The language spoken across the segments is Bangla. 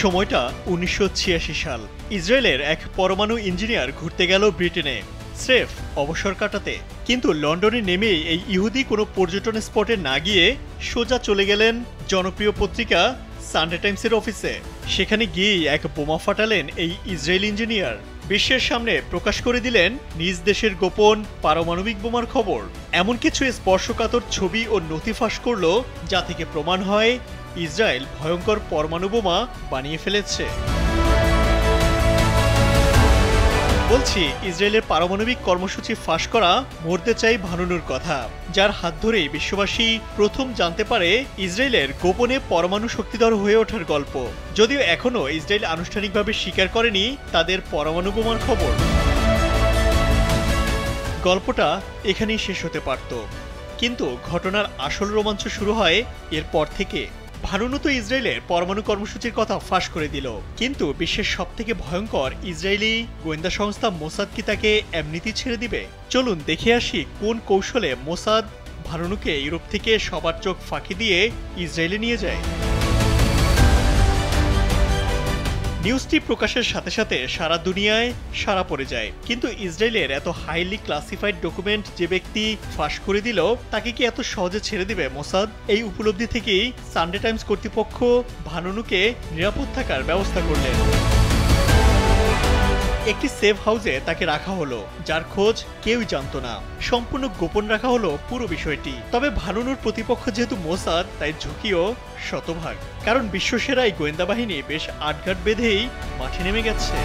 সময়টা ১৯৮৬ সাল। ইসরায়েলের এক পরমাণু ইঞ্জিনিয়ার ঘুরতে গেল ব্রিটেনে স্রেফ অবসর কাটাতে। কিন্তু লন্ডনে নেমেই এই ইহুদি কোনো পর্যটন স্পটে না গিয়ে সোজা চলে গেলেন জনপ্রিয় পত্রিকা সানডে টাইমসের অফিসে। সেখানে গিয়েই এক বোমা ফাটালেন এই ইসরায়েলি ইঞ্জিনিয়ার। বিশ্বের সামনে প্রকাশ করে দিলেন নিজ দেশের গোপন পারমাণবিক বোমার খবর। এমন কিছু স্পর্শকাতর ছবি ও নথি ফাঁস করল, যা থেকে প্রমাণ হয় ইসরায়েল ভয়ঙ্কর পরমাণু বোমা বানিয়ে ফেলেছে। বলছি ইসরায়েলের পারমাণবিক কর্মসূচি ফাঁস করা মোর্দেচাই ভানুনুর কথা, যার হাত ধরেই বিশ্ববাসী প্রথম জানতে পারে ইসরায়েলের গোপনে পরমাণু শক্তিধর হয়ে ওঠার গল্প। যদিও এখনও ইসরায়েল আনুষ্ঠানিকভাবে স্বীকার করেনি তাদের পরমাণু বোমার খবর। গল্পটা এখানেই শেষ হতে পারত, কিন্তু ঘটনার আসল রোমাঞ্চ শুরু হয় এরপর থেকে। ভানুনু তো ইসরায়েলের পরমাণু কর্মসূচির কথা ফাঁস করে দিল, কিন্তু বিশ্বের সবথেকে ভয়ঙ্কর ইসরায়েলি গোয়েন্দা সংস্থা মোসাদ কি তাকে এমনিতেই ছেড়ে দিবে? চলুন দেখে আসি কোন কৌশলে মোসাদ ভানুনুকে ইউরোপ থেকে সবার চোখ ফাঁকি দিয়ে ইসরায়েলে নিয়ে যায়। নিউজটি প্রকাশের সাথে সাথে সারা দুনিয়ায় সাড়া পড়ে যায়, কিন্তু ইসরায়েলের এত হাইলি ক্লাসিফাইড ডকুমেন্ট যে ব্যক্তি ফাঁস করে দিল, তাকে কি এত সহজে ছেড়ে দিবে মোসাদ? এই উপলব্ধি থেকেই সানডে টাইমস কর্তৃপক্ষ ভানুনুকে নিরাপদ থাকার ব্যবস্থা করলেন। একটি সেফ হাউসে তাকে রাখা হলো, যার খোঁজ কেউই জানত না। সম্পূর্ণ গোপন রাখা হলো পুরো বিষয়টি। তবে ভানুনুর প্রতিপক্ষ যেহেতু মোসাদ, তাই ঝুঁকিও শতভাগ, কারণ বিশ্বসেরা এই গোয়েন্দা বাহিনী বেশ আটঘাট বেঁধেই মাঠে নেমে গেছে।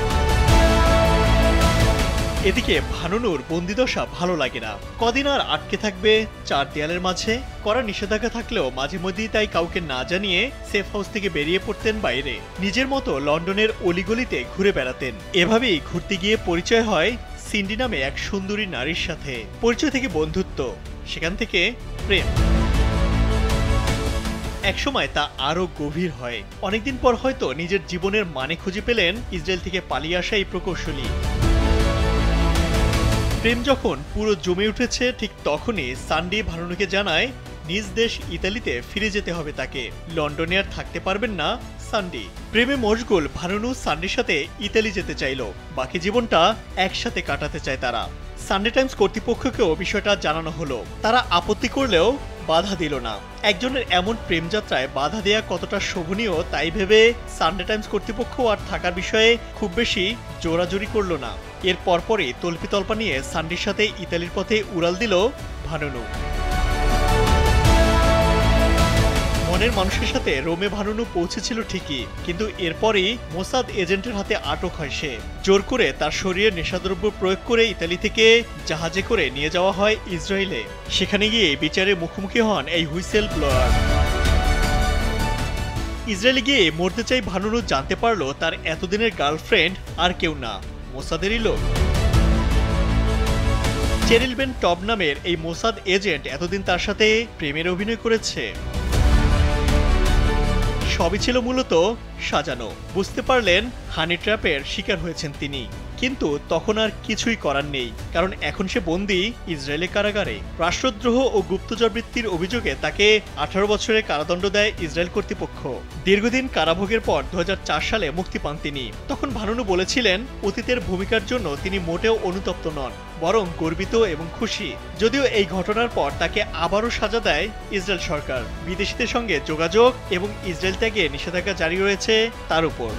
এদিকে ভানুনুর বন্দিদশা ভালো লাগে না। কদিন আর আটকে থাকবে চার দেয়ালের মাঝে? করা নিষেধাজ্ঞা থাকলেও মাঝে মধ্যেই তাই কাউকে না জানিয়ে সেফ হাউস থেকে বেরিয়ে পড়তেন বাইরে। নিজের মতো লন্ডনের অলিগলিতে ঘুরে বেড়াতেন। এভাবেই ঘুরতে গিয়ে পরিচয় হয় সিন্ডি নামে এক সুন্দরী নারীর সাথে। পরিচয় থেকে বন্ধুত্ব, সেখান থেকে প্রেম। একসময় তা আরো গভীর হয়। অনেকদিন পর হয়তো নিজের জীবনের মানে খুঁজে পেলেন ইসরায়েল থেকে পালিয়ে আসা এই প্রকৌশলী। প্রেম যখন পুরো জমে উঠেছে, ঠিক তখনই সান্ডি ভানুনুকে জানায় নিজ দেশ ইতালিতে ফিরে যেতে হবে তাকে। লন্ডনে আর থাকতে পারবেন না সান্ডি। প্রেমে মশগুল ভানুনু সান্ডির সাথে ইতালি যেতে চাইল। বাকি জীবনটা একসাথে কাটাতে চায় তারা। সানডে টাইমস কর্তৃপক্ষকেও বিষয়টা জানানো হলো। তারা আপত্তি করলেও বাধা দিল না। একজনের এমন প্রেমযাত্রায় বাধা দেয়া কতটা শোভনীয় তাই ভেবে সানডে টাইমস কর্তৃপক্ষ আর থাকার বিষয়ে খুব বেশি জোরাজুরি করল না। এর পরপরই তল্পিতল্পা নিয়ে সান্ডির সাথে ইতালির পথে উড়াল দিল ভানুনু। মনের মানুষের সাথে রোমে ভানুনু পৌঁছেছিল ঠিকই, কিন্তু এরপরই মোসাদ এজেন্টের হাতে আটক হয় সে। জোর করে তার শরীরে নেশাদ্রব্য প্রয়োগ করে ইতালি থেকে জাহাজে করে নিয়ে যাওয়া হয় ইসরায়েলে। সেখানে গিয়ে বিচারে মুখোমুখি হন এই হুইসেল ব্লোয়ার। ইসরায়েলে গিয়ে মরতে চাই ভানুনু জানতে পারলো তার এতদিনের গার্লফ্রেন্ড আর কেউ না, মোসাদেরই লোক। চেরিল বেন টব নামের এই মোসাদ এজেন্ট এতদিন তার সাথে প্রেমের অভিনয় করেছে। সবই ছিল মূলত সাজানো। বুঝতে পারলেন হানি ট্র্যাপের শিকার হয়েছেন তিনি, কিন্তু তখন আর কিছুই করার নেই, কারণ এখন সে বন্দী ইসরায়েলের কারাগারে। রাষ্ট্রদ্রোহ ও গুপ্তচর বৃত্তির অভিযোগে তাকে 18 বছরের কারাদণ্ড দেয় ইসরায়েল কর্তৃপক্ষ। দীর্ঘদিন কারাভোগের পর 2004 সালে মুক্তি পান তিনি। তখন ভানুনু বলেছিলেন অতীতের ভূমিকার জন্য তিনি মোটেও অনুতপ্ত নন, বরং গর্বিত এবং খুশি। যদিও এই ঘটনার পর তাকে আবারও সাজা দেয় ইসরায়েল সরকার। বিদেশিদের সঙ্গে যোগাযোগ এবং ইসরায়েল ত্যাগে নিষেধাজ্ঞা জারি রয়েছে তার উপর।